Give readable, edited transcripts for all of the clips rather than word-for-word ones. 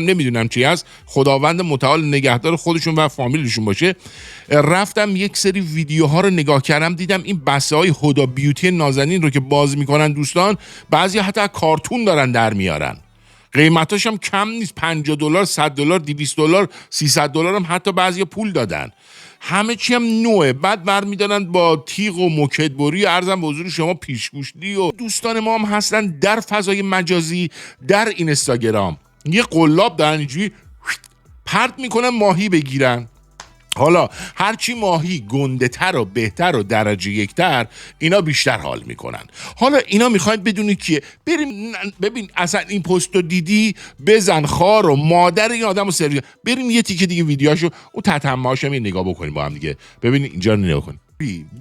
نمیدونم چی هست، خداوند متعال نگهدار خودشون و فامیلشون باشه. رفتم یک سری ویدیوها رو نگاه کردم، دیدم این بسته های هدا بیوتی نازنین رو که باز میکنن دوستان، بعضی حتی کارتون دارن در میارن، قیمتاش هم کم نیست، $50 $100 $200 $300 هم حتی بعضی پول دادن، همه چی هم نوعه. بعد برمیدارن با تیغ و موکدبری، ارزم به حضور شما پیشگوشتی. و دوستان ما هم هستن در فضای مجازی، در اینستاگرام یه قلاب دارن اینجوری پرت میکنن ماهی بگیرن. حالا هرچی ماهی گنده تر و بهتر و درجه یکتر، اینا بیشتر حال میکنن. حالا اینا میخواید بدونی کیه؟ بریم ببین اصلا این پست رو دیدی، بزن خار و مادر این آدم رو سرویس. بریم یه تیکه دیگه ویدیوهاشو اون تتمه‌هاش هم نگاه بکنیم با هم دیگه. ببین اینجا رو نگاه کن،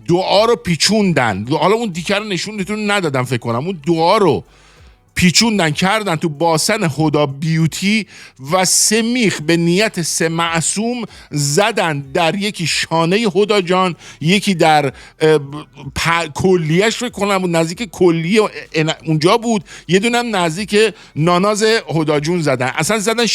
دعا رو پیچوندن. حالا اون دیگه رو نشونتون ندادم فکر کنم، اون دعا رو پیچوندن کردن تو باسن هدا بیوتی و 3 میخ به نیت 3 معصوم زدن در یکی شانه هدا جان، یکی در کلیهش فکر کنم نزدیک کلیه اونجا بود، یه دونم نزدیک ناناز هدا جون زدن. اصلا زدن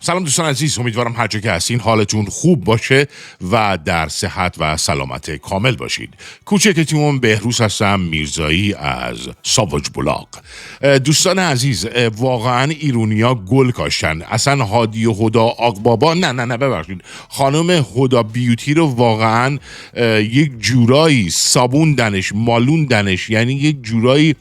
سلام دوستان عزیز، امیدوارم هر جا که هستین حالتون خوب باشه و در صحت و سلامت کامل باشید. کوچکتون بهروز هستم، میرزایی از ساواج بلاغ. دوستان عزیز، واقعا ایرونیا گل کاشتن. اصلا هادی و هدا آقبابا نه ببخشید، خانم هدا بیوتی رو واقعا یک جورایی صابوندنش، مالوندنش، یعنی یک جورایی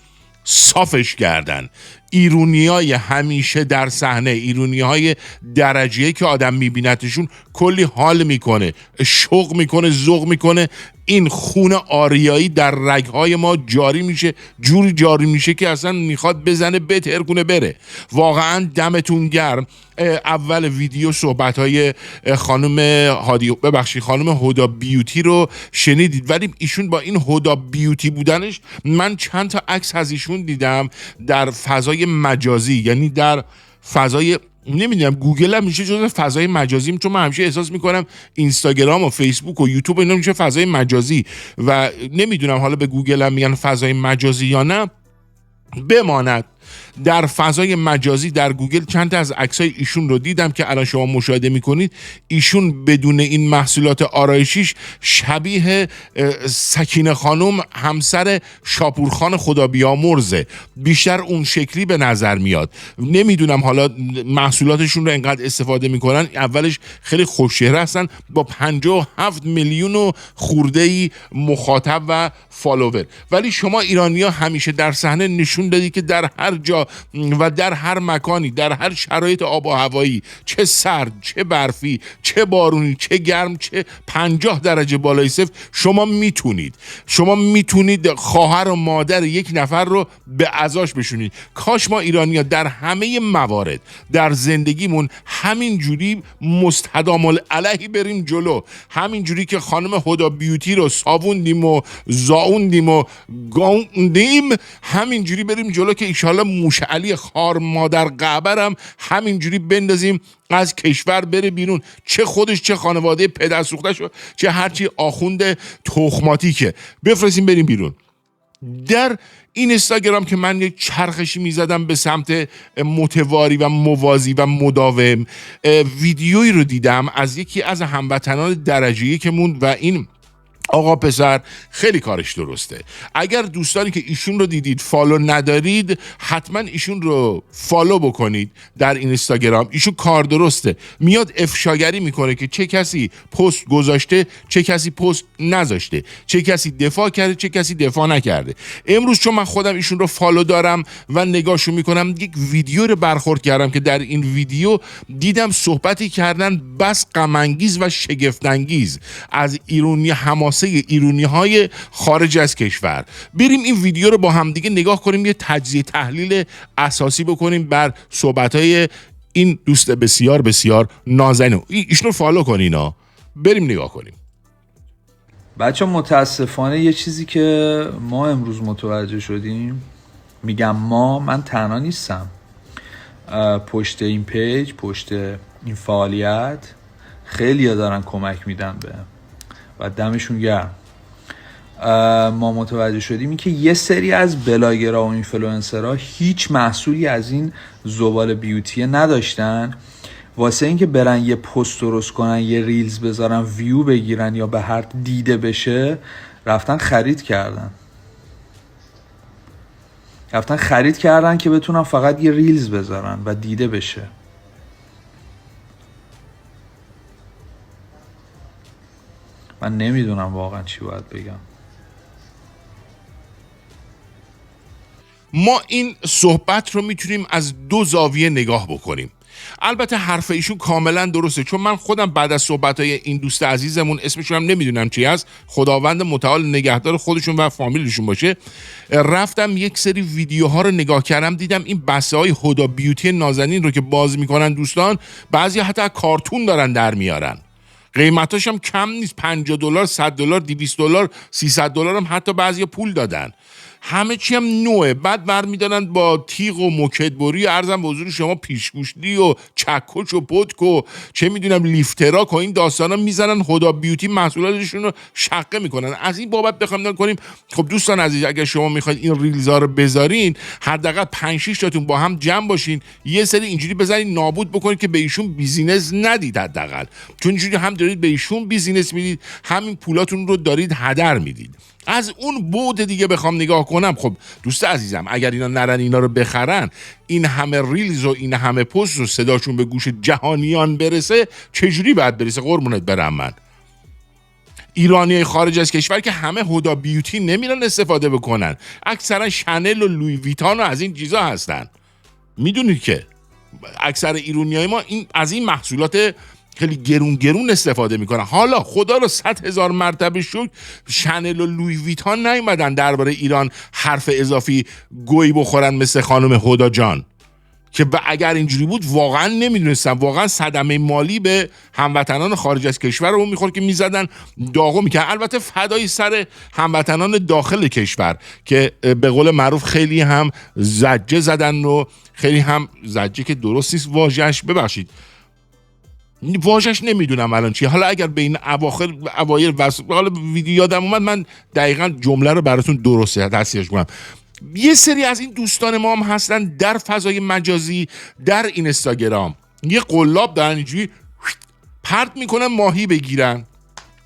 صافش کردن. ایرونیای همیشه در صحنه، ایرونیای درجه‌ای که آدم میبینتشون کلی حال میکنه، شوق میکنه، ذوق میکنه. این خون آریایی در رگهای ما جاری میشه، جوری جاری میشه که اصلا میخواد بزنه بتر کنه بره. واقعا دمتون گرم. اول ویدیو صحبت‌های خانم هدا بیوتی رو شنیدید، ولی ایشون با این هدا بیوتی بودنش، من چند تا عکس از ایشون دیدم در فضای مجازی، یعنی در فضای نمیدونم گوگل هم میشه جزو فضای مجازی، چون من همیشه احساس میکنم اینستاگرام و فیسبوک و یوتیوب اینا میشه فضای مجازی و نمیدونم حالا به گوگل هم میگن فضای مجازی یا نه. بماند در فضای مجازی در گوگل چند تا از عکسای ایشون رو دیدم که الان شما مشاهده میکنید. ایشون بدون این محصولات آرایشیش شبیه سکینه خانم همسر شاپورخان خدا بیامرزه، بیشتر اون شکلی به نظر میاد. نمیدونم حالا محصولاتشون رو انقدر استفاده میکنن، اولش خیلی خوش‌چهره هستن با 57 میلیون و خورده‌ای مخاطب و فالوور، ولی شما ایرانی‌ها همیشه در صحنه نشون دادی که در هر جا و در هر مکانی، در هر شرایط آب و هوایی، چه سرد، چه برفی، چه بارونی، چه گرم، چه 50 درجه بالای صفر، شما میتونید خواهر و مادر یک نفر رو به عزاش بشونید. کاش ما ایرانی‌ها در همه موارد در زندگیمون همین جوری مستدام العلیه بریم جلو، همین جوری که خانم هدا بیوتی رو صابوندیم و زاوندیم و گاوندیم، همین جوری بریم جلو که ایشالله موشعلی خار مادر قبرم همین جوری بندازیم از کشور بره بیرون، چه خودش چه خانواده پدر سوخته‌شو چه هرچی آخوند تخماتیکه، بفرستیم بریم بیرون. در این اینستاگرام که من یک چرخشی میزدم به سمت متواری و موازی و مداوم، ویدیویی رو دیدم از یکی از هموطنان درجه یکمون و این آقا پسر خیلی کارش درسته. اگر دوستانی که ایشون رو دیدید فالو ندارید، حتما ایشون رو فالو بکنید در اینستاگرام. ایشون کار درسته، میاد افشاگری میکنه که چه کسی پست گذاشته، چه کسی پست نذاشته، چه کسی دفاع کرده، چه کسی دفاع نکرده. امروز چون من خودم ایشون رو فالو دارم و نگاهشو میکنم، یک ویدیو رو برخورد کردم که در این ویدیو دیدم صحبتی کردن بس غم انگیز و شگفت انگیز از ایرونی های خارج از کشور. بریم این ویدیو رو با هم دیگه نگاه کنیم، یه تجزیه تحلیل اساسی بکنیم بر صحبت‌های این دوست بسیار بسیار نازنین. ایشون رو فالو کنین بریم نگاه کنیم. بچه متاسفانه یه چیزی که ما امروز متوجه شدیم، میگم ما، من تنها نیستم، پشت این پیج، پشت این فعالیت خیلی ها دارن کمک میدن به و دمشون گرم. ما متوجه شدیم این که یه سری از بلاگرها و اینفلوئنسرها هیچ محصولی از این زباله بیوتی نداشتن، واسه اینکه برن یه پست درست کنن، یه ریلز بذارن، ویو بگیرن یا به هر دیده بشه، رفتن خرید کردن که بتونن فقط یه ریلز بذارن و دیده بشه. من نمیدونم واقعا چی باید بگم. ما این صحبت رو میتونیم از دو زاویه نگاه بکنیم. البته حرف ایشون کاملا درسته، چون من خودم بعد از صحبت‌های این دوست عزیزمون، اسمشون هم نمیدونم چی هست، خداوند متعال نگهدار خودشون و فامیلشون باشه، رفتم یک سری ویدیوها رو نگاه کردم، دیدم این بسه‌های هدا بیوتی نازنین رو که باز میکنن دوستان، بعضی حتی کارتون دارن در میارن، قیمتاش هم کم نیست، $50 $100 $200 $300 هم حتی بعضی پول دادن. همه چی هم نوعه. بعد برمیدارن با تیغ و موکدبری، ارزم به حضور شما پیشگوشتی و چکش و پتک و چه میدونم لیفتراک و این داستانا میزنن، هدا بیوتی محصولاتشون رو شقه میکنن. از این بابت بخوام کنیم، خب دوستان عزیز، اگر شما میخواید این ریلزا رو بذارین، حداقل 5-6 تاتون با هم جمع باشین، یه سری اینجوری بزنین نابود بکنید که به ایشون بیزینس ندید حداقل، چون اینجوری هم دارید به ایشون بیزینس میدید، همین پولاتون رو دارید هدر میدید. از اون بعد دیگه بخوام نگاه کنم، خب دوست عزیزم، اگر اینا نرن اینا رو بخرن، این همه ریلز و این همه پست و صداشون به گوش جهانیان برسه، چجوری باید برسه؟ قربونت برم من. ایرانیای خارج از کشور که همه هدا بیوتی نمیرن استفاده بکنن، اکثرا شنل و لوی ویتان و از این چیزا هستن. میدونید که اکثر ایرانیای ما از این محصولات خیلی گرون استفاده میکنن. حالا خدا رو 100,000 مرتبه شکر شنل و لوی ویتان نیومدن درباره ایران حرف اضافی گوی بخورن مثل خانم هدا جان، که اگر اینجوری بود واقعا نمیدونستم، واقعا صدمه مالی به هموطنان خارج از کشور رو میخورد که میزدن داغو میکنن. البته فدای سر هموطنان داخل کشور که به قول معروف خیلی هم زجه زدن و خیلی هم زجه که درست نیست واژه‌اش، ببخشید واژه‌اش نمیدونم الان چیه. حالا اگر بین اوایل حالا ویدیو یادم اومد، من دقیقاً جمله رو براتون درست تصحیحش کنم. یه سری از این دوستان ما هم هستن در فضای مجازی، در اینستاگرام یه قلاب دارن اینجوری پرت میکنن ماهی بگیرن.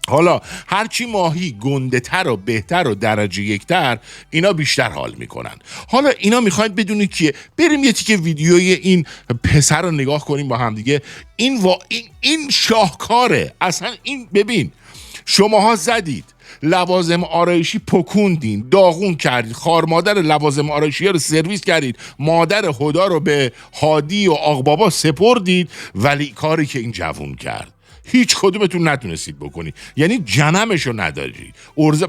حالا هرچی ماهی گنده تر و بهتر و درجه یکتر، اینا بیشتر حال میکنن. حالا اینا میخواید بدونید که بریم یه تیکه ویدیوی این پسر رو نگاه کنیم با هم دیگه. این شاهکاره اصلا. این ببین، شماها زدید لوازم آرایشی پکوندین، داغون کردید، خار مادر لوازم آرایشی رو سرویس کردید، مادر هدا رو به هادی و آقبابا سپردید، ولی کاری که این جوون کرد هیچ کدومتون نتونستید بکنید. یعنی جنمشو ندارید.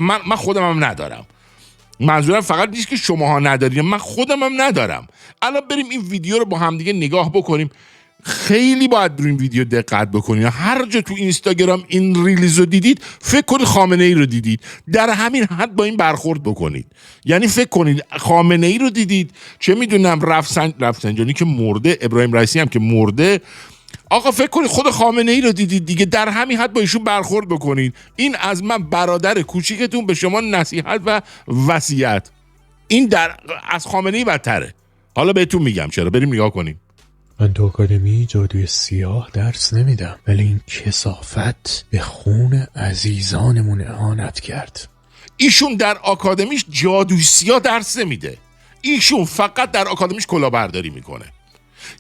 من خودم هم ندارم. منظورم فقط نیست که شماها ندارید، من خودم هم ندارم. الان بریم این ویدیو رو با هم دیگه نگاه بکنیم. خیلی باید روی این ویدیو دقت بکنید. هر جا تو اینستاگرام این ریلیز رو دیدید، فکر کنید خامنه ای رو دیدید، در همین حد با این برخورد بکنید. یعنی فکر کنید خامنه ای رو دیدید، چه میدونم رفسنجانی که مرده، ابراهیم رئیسی هم که مرده، آقا فکر کنید خود خامنه ای رو دیدید دیگه، در همین حد با ایشون برخورد بکنید. این از من برادر کوچیکتون به شما نصیحت و وصیت. این از خامنه ای بدتره. حالا بهتون میگم چرا. بریم نگاه کنیم. من تو آکادمی جادوی سیاه درس نمیدم، ولی این کثافت به خون عزیزانمون اهانت کرد. ایشون در آکادمیش جادوی سیاه درس نمیده، ایشون فقط در آکادمیش کلاهبرداری میکنه.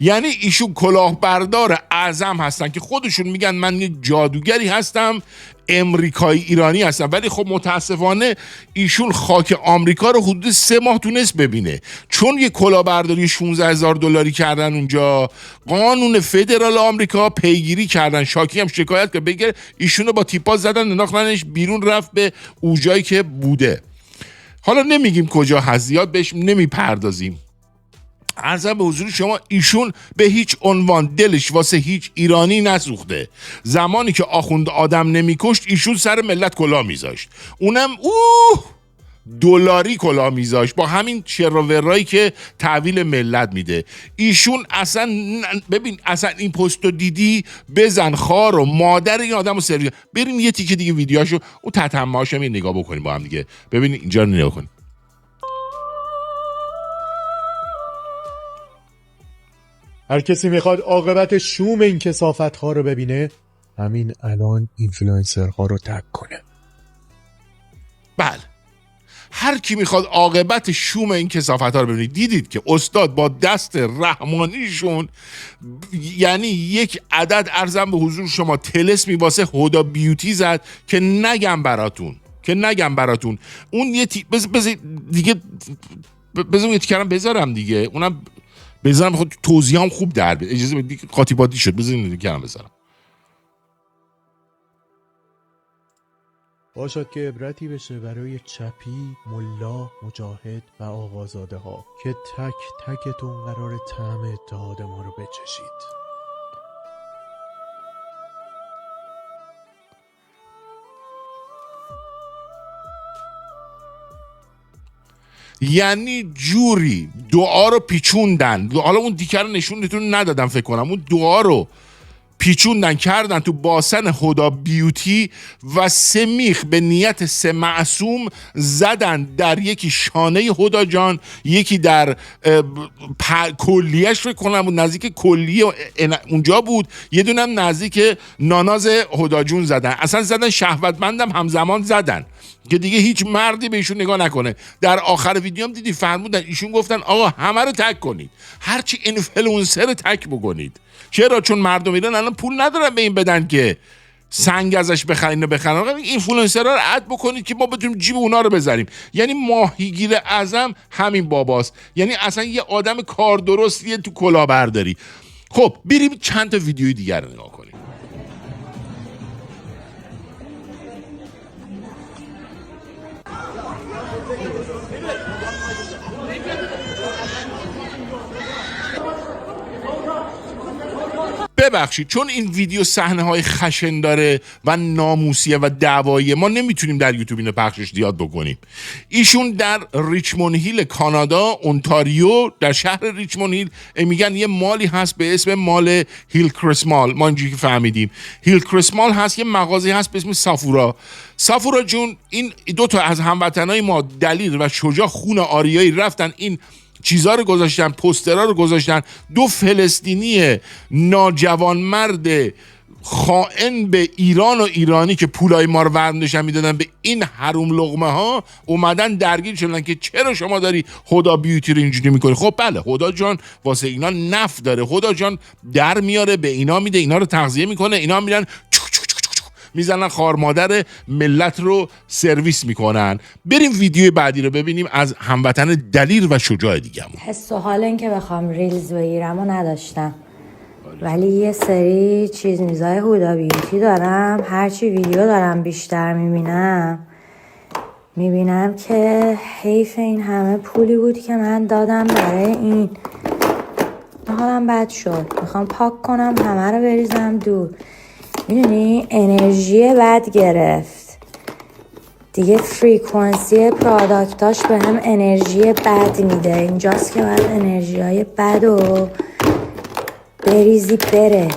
یعنی ایشون کلاهبردار اعظم هستن که خودشون میگن من یه جادوگری هستم، امریکایی ایرانی هستن، ولی خب متاسفانه ایشون خاک آمریکا رو حدود 3 ماه تونست ببینه، چون یه کلاهبرداری $16,000 کردن اونجا. قانون فدرال آمریکا پیگیری کردن، شاکی هم شکایت کرد، بگه ایشونو با تیپا زدن، انداختنش بیرون، رفت به اونجایی که بوده. حالا نمیگیم کجا هست، زیاد بهش نمیپردازیم. عرضم به حضور شما، ایشون به هیچ عنوان دلش واسه هیچ ایرانی نسوخته. زمانی که آخوند آدم نمیکشت، ایشون سر ملت کلاه میذاشت، اونم دلاری کلاه میذاش با همین شروورایی که تحویل ملت میده. ایشون اصلا ببین اصلا این پستو دیدی بزن خار و مادر این آدمو سرویس. بریم یه تیکه دیگه ویدیوهاشو اون تتمه‌هاشو هم نگاه بکنیم با هم دیگه. ببین اینجا رو نگاه کن. هر کسی میخواد عاقبت شوم این کثافت ها رو ببینه همین الان اینفلوئنسر ها رو تگ کنه. بله، هر کی میخواد عاقبت شوم این کثافت ها رو ببینید. دیدید که استاد با دست رحمانیشون یعنی یک عدد ارزم به حضور شما طلسمی واسه هدا بیوتی زد که نگم براتون اون یه دیگه بذارم یه تیکرم بذارم دیگه، اونم بذارم خود توضیحام خوب در بیاد. اجازه بدید قاطی شد، بذارین دیگه بذارم. باشد که عبرتی بشه برای چپی، ملا، مجاهد و آقازاده ها که تک تکتون قرار طعم اتحاد ما رو بچشید. یعنی جوری دعا رو پیچوندن، حالا اون دیگه رو نشونتون ندادم فکر کنم، اون دعا رو پیچوندن کردن تو باسن هدا بیوتی و 3 میخ به نیت 3 معصوم زدن، در یکی شانه هدا جان، یکی در کلیهش فکر کنم نزدیک کلیه اونجا بود، یه دونم نزدیک ناناز هدا جون زدن. اصلا زدن شهوتمندم همزمان زدن که دیگه هیچ مردی به ایشون نگاه نکنه. در آخر ویدیو هم دیدی فرمودن ایشون گفتن آقا همه رو تک کنید، هرچی اینفلوئنسر رو تک بکنید. چرا؟ چون مردم ایران الان پول ندارن به این بدن که سنگ ازش بخرین و بخرن. اینفلوئنسرها رو اد بکنید که ما بتونیم جیب اونا رو بذاریم. یعنی ماهیگیر اعظم همین باباست، یعنی اصلا یه آدم کار درستیه تو کلاهبرداری. خب بریم چند تا ویدیوی دیگر رو نگاه کنیم. ببخشید چون این ویدیو صحنه‌های خشن داره و ناموسیه و دعواییه، ما نمیتونیم در یوتیوب اینو پخشش زیاد بکنیم. ایشون در ریچموند هیل کانادا، اونتاریو، در شهر ریچموند هیل میگن یه مالی هست به اسم مال هیلکرست مال. ما اینجوری که فهمیدیم هیلکرست مال هست، یه مغازه هست به اسم سافورا جون. این 2 تا از هموطنای ما دلیل و شجاع خون آریایی رفتن این چیزا رو گذاشتن، پوسترها رو گذاشتن. 2 فلسطینی ناجوانمرد خائن به ایران و ایرانی که پولای ما رو ورندشن میدادن به این حروم لقمه ها اومدن درگیر شدن که چرا شما داری هدا بیوتی رو اینجوری میکنی. خب بله، هدا جان واسه اینا نفت داره، هدا جان در میاره به اینا میده، اینا رو تغذیه میکنه، اینا میرن میزنن خار مادر ملت رو سرویس میکنن. بریم ویدیو بعدی رو ببینیم از هموطن دلیر و شجاع دیگه‌مون. حس و حال این که بخوام ریلز بگیرم و نداشتم، ولی یه سری میزای هدا بیوتی دارم. هرچی ویدیو دارم بیشتر میبینم که حیف این همه پولی بود که من دادم برای این. حالم بد شد، میخوام پاک کنم همه رو بریزم دور. میدونی انرژی بد گرفت دیگه، فریکوانسی پرادکتاش به هم انرژی بد میده. اینجاست که باید انرژی های بد رو بریزی بره.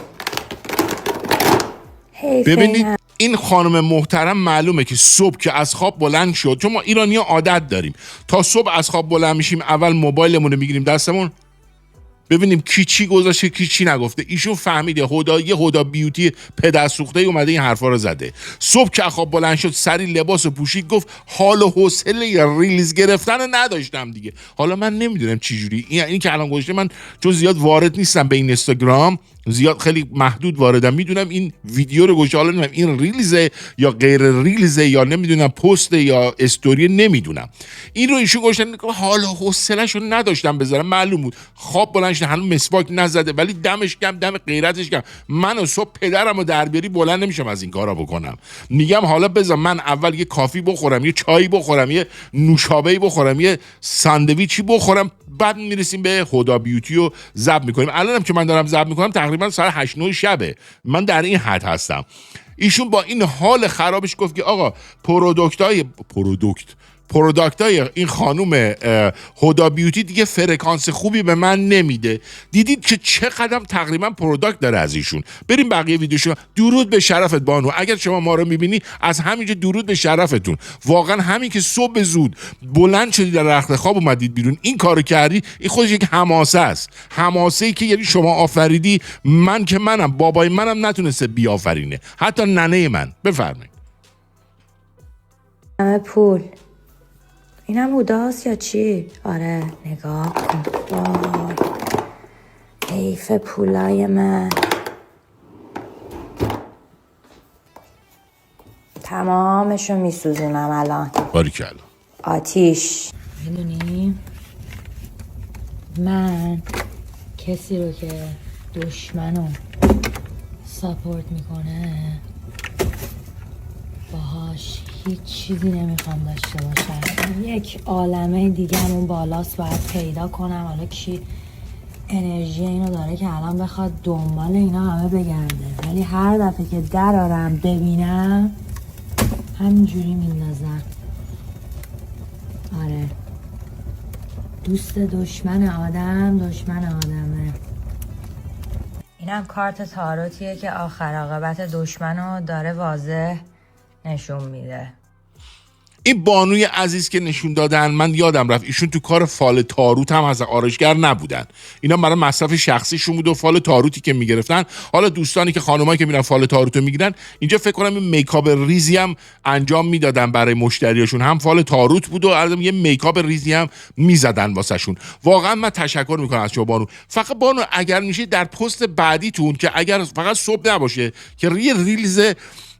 ببینید این خانم محترم معلومه که صبح که از خواب بلند شد، چون ما ایرانی‌ها عادت داریم تا صبح از خواب بلند میشیم اول موبایلمون رو میگیریم دستمون ببینیم کی چی گذاشته کی چی نگفته. ایشون فهمیده یه هدا بیوتی پدر سوخته اومده این حرفا رو زده. صبح که خواب بلند شد سری لباس و پوشید، گفت حال و حوصله ریلیز گرفتن نداشتم دیگه. حالا من نمیدونم چی جوری این که الان گذاشته، من چون زیاد وارد نیستم به این اینستاگرام، زیاد خیلی محدود واردم، میدونم این ویدیو رو گذاشته، حالا نمیدونم این ریلزه یا غیر ریلزه یا نمیدونم پست یا استوری، نمیدونم. این رو ایشون گذاشتن حال و حوصله‌شو نداشتم بذارم. معلوم بود خواب بلند شده هنوز مسواک نزده، ولی دمش گرم، دم غیرتش گرم. من صبح پدرمو در بیاری بلند نمیشم از این کارا بکنم. میگم حالا بذار من اول یه کافی بخورم، یه چای بخورم، یه نوشابه‌ای بخورم، یه ساندویچی بخورم، بعد میرسیم به هدا بیوتی و ضبط میکنیم. الانم که من دارم ضبط میکنم تقریبا ساعت 8-9 شبه، من در این حد پروداکتای این خانم هدا بیوتی دیگه فرکانس خوبی به من نمیده. دیدید که چقدر تقریبا پروداکت داره از ایشون. بریم بقیه ویدیوشو. درود به شرفت بانو، اگر شما ما رو میبینی از همینجا درود به شرفتون. واقعا همین که صبح زود بلند شدید در رخت خواب اومدید بیرون این کارو کردی، این خودش یک حماسه است. حماسه‌ای که یعنی شما آفریدی، من که منم، بابای منم نتونسته بیافرینه، حتی ننه من. بفرمایید. همه پول. اینم هداست یا چی؟ آره نگاه کن. وای حیف پولای من. تمامشو میسوزونم الان. باریکلا. آتیش. میدونی من کسی رو که دشمنو ساپورت میکنه باهاش هیچ چیزی نمیخوام داشته باشم. یک عالمه دیگه همون بالاست، باید پیدا کنم حالا کی انرژی اینو داره که الان بخواد دنبال اینا همه بگرده، ولی هر دفعه که درارم ببینم همینجوری میندازم. آره دوست دشمن آدم دشمن آدمه. اینم کارت تاروتیه که آخر عاقبت دشمنو داره واضح نشون میده. این بانوی عزیز که نشون دادن، من یادم رفت ایشون تو کار فال تاروت هم از آرایشگر نبودن. اینا برای مصرف شخصیشون بود و فال تاروتی که میگرفتن. حالا دوستانی که خانمایی که میرن فال تاروت رو میگیرن اینجا فکر کنم این میکاپ ریزی هم انجام میدادن برای مشتریاشون، هم فال تاروت بود و یه میکاپ ریزی هم میزدن واسهشون. واقعا من تشکر میکنم از شما بانو. فقط بانو اگر میشه در پست بعدیتون که اگر فقط صبح نباشه که ریلز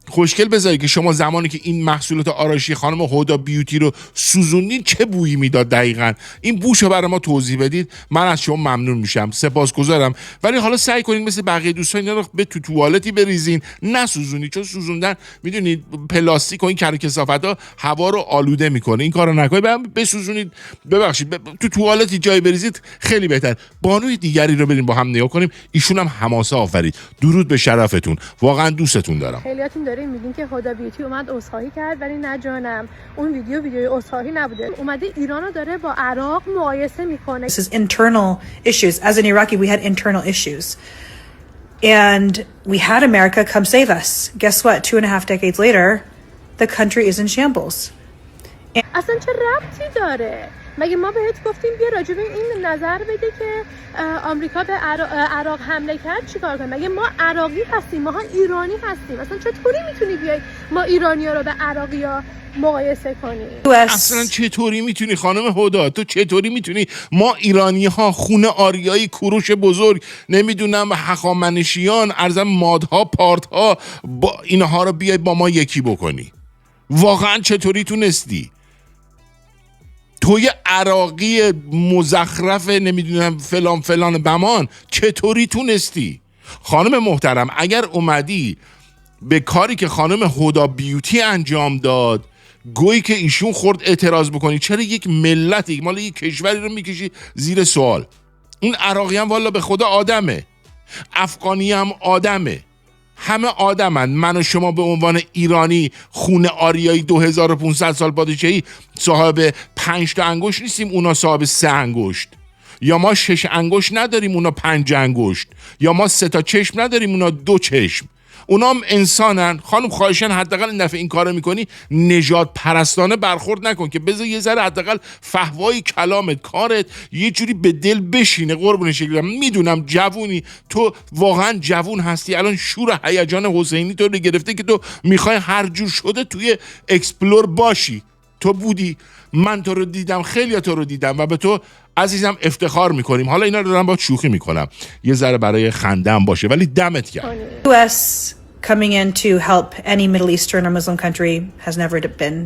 خوشگل بذاری که شما زمانی که این محصولات آرایشی خانم هدا بیوتی رو سوزوندین چه بویی میداد دقیقاً، این بوشو برای ما توضیح بدید، من از شما ممنون میشم، سپاسگزارم. ولی حالا سعی کنین مثل بقیه دوستان اینا رو به تو توالتی بریزین، نسوزونید، چون سوزوندن میدونید پلاستیک و این کر کثافت‌ها هوا رو آلوده میکنه. این کارو نکنید، بسوزونید. ببخشید تو توالتی جای بریزید خیلی بهتر. بانوی دیگری رو بریم با هم نگاه کنیم، ایشون هم حماسه آفرید. درود به شرفتون، واقعا دوستتون دارم. میگین که هدا بیوتی اومد عذرخواهی کرد، ولی نه جانم، اون ویدیوی عذرخواهی نبوده. اومده ایرانو داره با عراق مقایسه میکنه. This is internal issues. As an Iraqi, we had internal issues. And we had America come save us. Guess what? 2.5 decades later, the country is in shambles. اصلا چه ربطی داره؟ مگه ما بهت گفتیم بیا راجع به این نظر بده که آمریکا به عراق حمله کرد چیکار کنیم؟ مگه ما عراقی هستیم؟ ما ایرانی هستیم. اصلا چطوری میتونی بیای ما ایرانی‌ها رو به عراقی‌ها مقایسه کنی؟ اصلا چطوری میتونی خانم هدا؟ تو چطوری میتونی ما ایرانی ها خونه آریایی کوروش بزرگ نمیدونم هخامنشیان ارزم مادها پارتها با اینها رو بیای با ما یکی بکنی؟ واقعا چطوری تونستی؟ توی عراقی مزخرف نمیدونم فلان فلان بمان چطوری تونستی؟ خانم محترم اگر اومدی به کاری که خانم هدا بیوتی انجام داد گویی که ایشون خورد اعتراض بکنی، چرا یک ملتی مال یک کشوری رو میکشی زیر سوال؟ این عراقی هم والا به خدا آدمه، افغانی هم آدمه، همه آدمن. من و شما به عنوان ایرانی خونه آریایی 2500 سال پادشاهی صاحب 5 تا انگشت نیستیم، اونا صاحب 3 انگشت، یا ما 6 انگشت نداریم اونا 5 انگشت، یا ما 3 تا چشم نداریم اونا 2 چشم. اونا هم انسانن. خانم خواهشن حداقل این دفعه این کارو میکنی نژاد پرستانه برخورد نکن، که بذار یه ذره حداقل فحوای کلامت کارت یه جوری به دل بشینه. قربون شکلم میدونم جوونی، تو واقعا جوون هستی، الان شور هیجان حسینی تو رو گرفته که تو میخوای هر جور شده توی اکسپلور باشی. تو بودی، من تو رو دیدم، خیلی تو رو دیدم و به تو عزیزم افتخار میکنیم. حالا اینا رو دارم با شوخی میکنم، یه ذره برای خندم باشه، ولی دمت گرم. US coming in to help any Middle Eastern or Muslim country has never been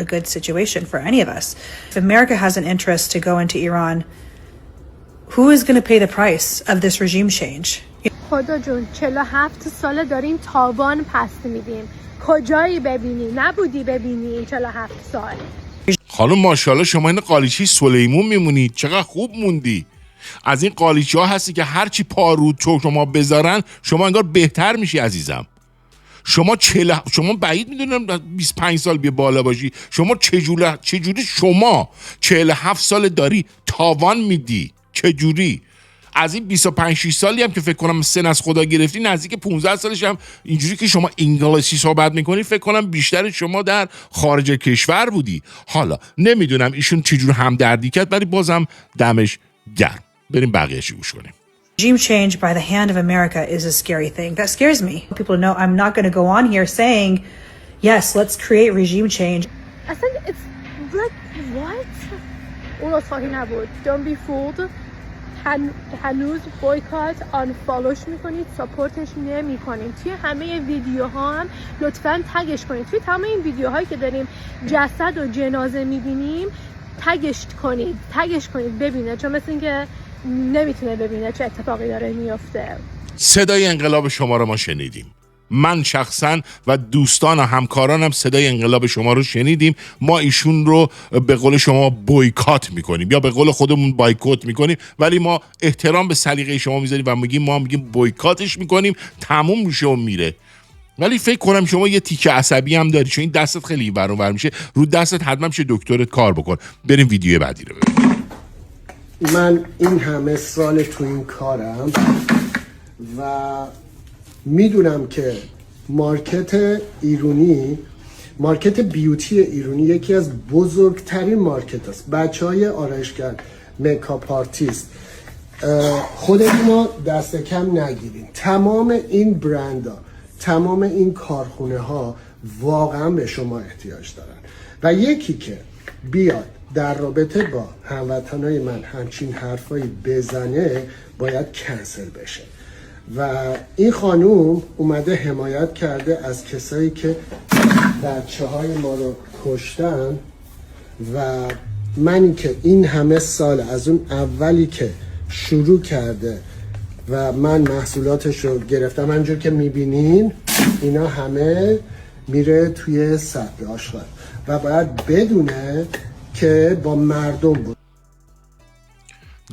a good situation for any of us. If America has an interest to go into Iran, who is going to pay the price of this regime change? خدا جون 47 ساله داریم تاوان پس میدیم. کجایی ببینی؟ نبودی ببینی 47 سال. خانم ماشاءالله شما این قالیچی سلیمون میمونی، چقدر خوب موندی. از این قالیچی ها هستی که هرچی پا رو تو شما بذارن شما انگار بهتر میشی عزیزم. شما بعید میدونم 25 سال بیا بالا باشی. شما چجوری شما 47 سال داری تاوان میدی؟ چجوری؟ از این 25 6 سالی هم که فکر کنم سن از خدا گرفتی، نزدیک 15 سالش هم اینجوری که شما انگلیسی صحبت میکنی، فکر کنم بیشتر شما در خارج کشور بودی. حالا نمیدونم ایشون چجور همدردی کرد، ولی بازم دمش گرم. بریم بقیه‌اش گوش کنیم. Regime change by the hand of America is a scary thing. That scares me. People know I'm not going to go on here saying, yes, let's create regime change. اصلا it's like what؟ اون اصلاحی نبود. Don't be fooled. هنوز بایکات آنفالوش میکنید، ساپورتش نمیکنید. توی همه ویدیوها هم لطفاً تگش کنید. توی تمام این ویدیوهایی که داریم جسد و جنازه میبینیم تگش کنید ببینه، چون مثل این که نمیتونه ببینه چه اتفاقی داره میفته. صدای انقلاب شما رو ما شنیدیم. من شخصا و دوستان و همکارانم صدای انقلاب شما رو شنیدیم. ما ایشون رو به قول شما بویکات میکنیم یا به قول خودمون بایکوت میکنیم، ولی ما احترام به سلیقه شما میذاریم و میگیم بویکاتش میکنیم، تموم میشه و میره. ولی فکر کنم شما یه تیکه عصبی هم داری، چون این دستت خیلی ور میشه، رو دستت حتما میشه دکترت کار بکن. بریم ویدیو بعدی رو ببینیم. من این همه سال تو این کارم و میدونم که مارکت بیوتی ایرانی یکی از بزرگترین مارکت است. بچه های آرایشگر، میکاپ آرتیست، خودمون دست کم نگیریم. تمام این برندها، تمام این کارخونه ها واقعا به شما احتیاج دارن و یکی که بیاد در رابطه با هموطنای من همچین حرفایی بزنه باید کنسل بشه. و این خانوم اومده حمایت کرده از کسایی که بچه‌های ما رو کشتن و منی که این همه سال از اون اولی که شروع کرده و من محصولاتش رو گرفتم، همونجور که میبینین اینا همه میره توی سطح آشغال و باید بدونه که با مردم بود.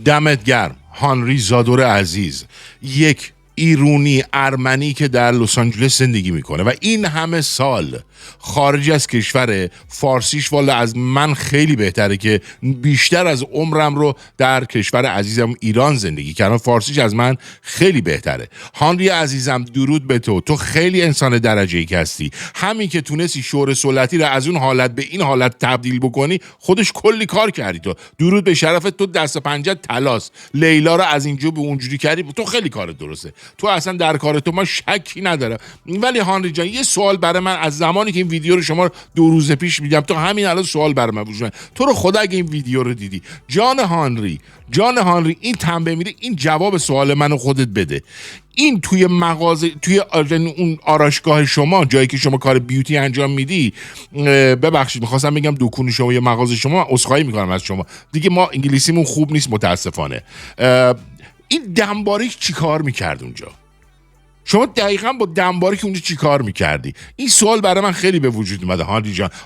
دمت گرم هانری زادور عزیز، یک ایرانی ارمنی که در لس آنجلس زندگی میکنه و این همه سال خارج از کشور. فارسیش والا از من خیلی بهتره که بیشتر از عمرم رو در کشور عزیزم ایران زندگی کردم. فارسیش از من خیلی بهتره. هانری عزیزم درود به تو خیلی انسان درجه‌ای هستی. همین که تونستی شور سلطی رو از اون حالت به این حالت تبدیل بکنی، خودش کلی کار کردی. تو درود به شرفت. تو دست پنجه تلاس لیلا رو از اینجا به اونجوری کردی. تو خیلی کارت درسته. تو اصلا در کار تو ما شکی نداره. ولی هانری جان یه سوال برای من، از زمانی که این ویدیو رو شما 2 روز پیش میدم تو همین الان سوال برای من وجود. تو رو خدا اگه این ویدیو رو دیدی، جان هانری این تنبه میره، این جواب سوال منو خودت بده. این توی مغازه، توی اون آرایشگاه شما، جایی که شما کار بیوتی انجام میدی، ببخشید میخواستم بگم دکون شما یا مغازه شما، عذرخواهی میکنم از شما دیگه، ما انگلیسیمون خوب نیست متاسفانه. این دنباریک چی کار میکرد اونجا؟ شما دقیقاً با دنباریک اونجا چی کار میکردی؟ این سوال برای من خیلی به وجود اومده.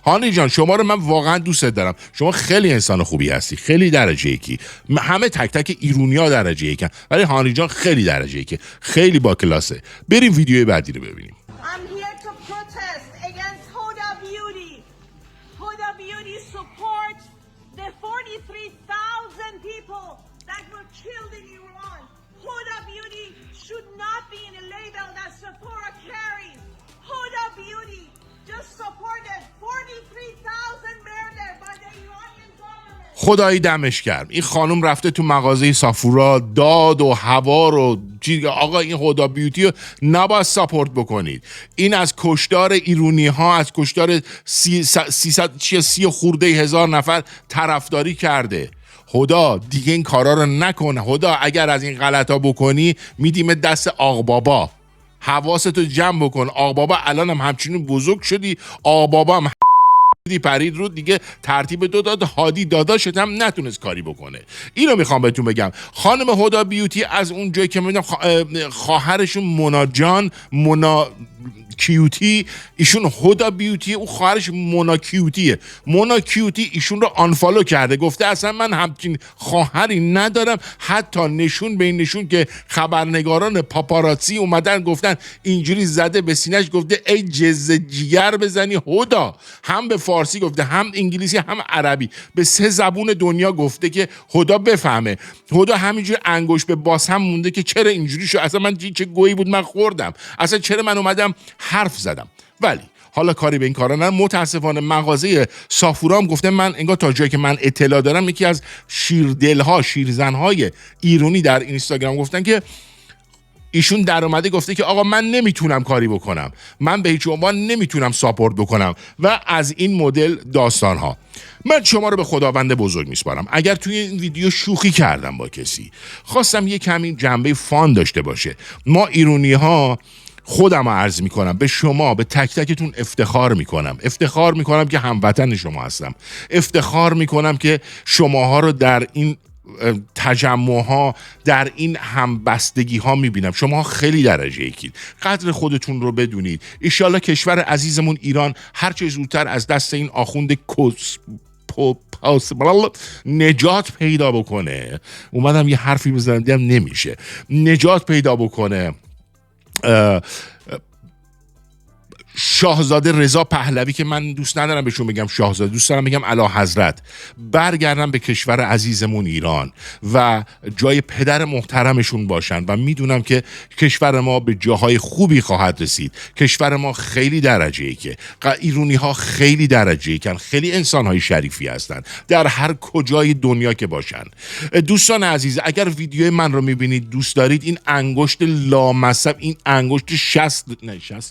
هانری جان شما رو من واقعا دوست دارم. شما خیلی انسان خوبی هستی، خیلی درجه یکی. همه تک تک ایرونیا درجه یکن، ولی هانری جان خیلی درجه یکی، خیلی با کلاسه. بریم ویدیو بعدی رو ببینیم. I'm here to protest against Huda Beauty. Huda Beauty supports the 43,000 people that were killed in Iran. Huda Beauty should not be in a label that Sephora carries. Huda Beauty just supported 43,000 murder by the Iranian government. خدایی دمش گرم. این خانم رفته تو مغازه سافورا، داد و هوا رو آقا این هودا بیوتی رو نباید ساپورت بکنید. این از کشتار ایرانی ها، از کشتار 330 خورده هزار نفر طرفداری کرده. هودا دیگه این کارا رو نکن. هودا اگر از این غلطا بکنی میدیم دست آق بابا. حواستو جمع بکن. آق بابا الان هم همچنین بزرگ شدی. آق بابا هم پرید رو دیگه ترتیب داد. هادی داداشت هم نتونست کاری بکنه. اینو میخوام بهتون بگم. خانم هودا بیوتی از اون جایی که میدونم خواهرشون مونا کیوتی، ایشون هدا بیوتی، او خواهرش مونا کیوتیه. مونا کیوتی ایشون رو آنفالو کرده، گفته اصلا من همچین خواهری ندارم. حتی نشون به این نشون که خبرنگاران پاپاراتزی اومدن گفتن اینجوری زده به سینه‌اش، گفته ای جز جیگر بزنی هدا. هم به فارسی گفته، هم انگلیسی، هم عربی، به 3 زبون دنیا گفته که هدا بفهمه. هدا همینجوری انگوش به باز هم مونده که چرا اینجوری شد، اصلا من چه گویی بود من خوردم، اصلا چرا من اومدم حرف زدم. ولی حالا کاری به این کارا نه. متاسفانه مغازه سافورام گفته من انگار تا جایی که من اطلاع دارم یکی از شیردلها، شیرزنهای ایرانی در اینستاگرام گفتن که ایشون در اومده گفته که آقا من نمیتونم کاری بکنم، من به هیچ عنوان نمیتونم ساپورت بکنم و از این مدل داستانها. من شما رو به خداوند بزرگ میسپارم. اگر توی این ویدیو شوخی کردم با کسی، خواستم یه کمی جنبه فان داشته باشه. ما ایرانی ها، خودم عرض میکنم به شما، به تک تکتون افتخار میکنم که هموطن شما هستم. افتخار میکنم که شماها رو در این تجمع ها، در این همبستگی ها میبینم. شما خیلی درجه یکید، قدر خودتون رو بدونید. ایشالله کشور عزیزمون ایران هرچه زودتر از دست این آخوند نجات پیدا بکنه. اومدم یه حرفی بزنم دیدم نمیشه، نجات پیدا بکنه. شاهزاده رضا پهلوی که من دوست ندارم بهشون بگم شاهزاده، دوست دارم بگم اعلی حضرت، برگردن به کشور عزیزمون ایران و جای پدر محترمشون باشن و میدونم که کشور ما به جاهای خوبی خواهد رسید. کشور ما خیلی درجه ایکه، ایرانی ها خیلی درجه ایکن، خیلی انسان های شریفی هستن در هر کجای دنیا که باشن. دوستان عزیز، اگر ویدیو من رو میبینید دوست دارید، این انگشت لامصب، این انگشت 60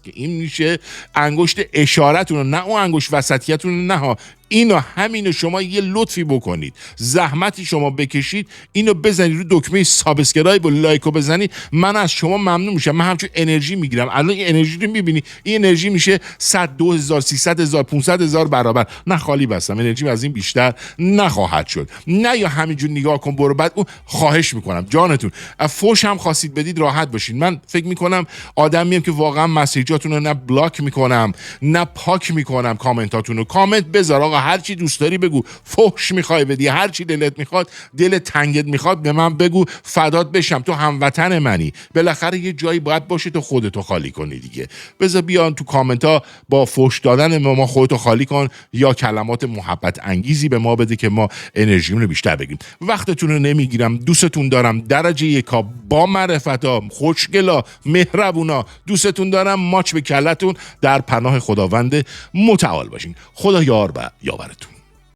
که این میشه انگشت اشارتون رو، نه اون انگشت وسطیتون، نه ها، اینو همینو شما یه لطفی بکنید، زحمتی شما بکشید، اینو بزنید رو دکمه سابسکرایب و لایکو بزنید، من از شما ممنون میشم. من همچون انرژی میگیرم. الان این انرژی رو میبینی، این انرژی میشه 100 2000 3000 500000 برابر. نه خالی بستم، انرژی از این بیشتر نخواهد شد. نه یا همینجور نگاه کن برو بعد. اون خواهش میکنم جانتون، فوش هم خواستید بدید راحت باشید. من فکر میکنم آدمیم که واقعا مسیجاتون رو نه بلاک میکنم نه پاک میکنم. کامنتاتون رو کامنت بذار آقا، هر چی دوست داری بگو. فحش میخوای بدی، هر چی دلت میخواد، دل تنگت میخواد به من بگو، فدات بشم. تو هموطن منی، بالاخره یه جایی باید باشه تو خودتو خالی کنی دیگه. بذار بیان تو کامنت ها با فحش دادن ما خودتو خالی کن یا کلمات محبت انگیزی به ما بده که ما انرژیمون رو بیشتر بگیریم. وقتتون رو نمیگیرم، دوستتون دارم، درجه یکا، با معرفتا، خوشگلا، مهربونا، دوستتون دارم. ماچ به کلتون، در پناه خداوند متعال باشین. خدا یار و یاورتون.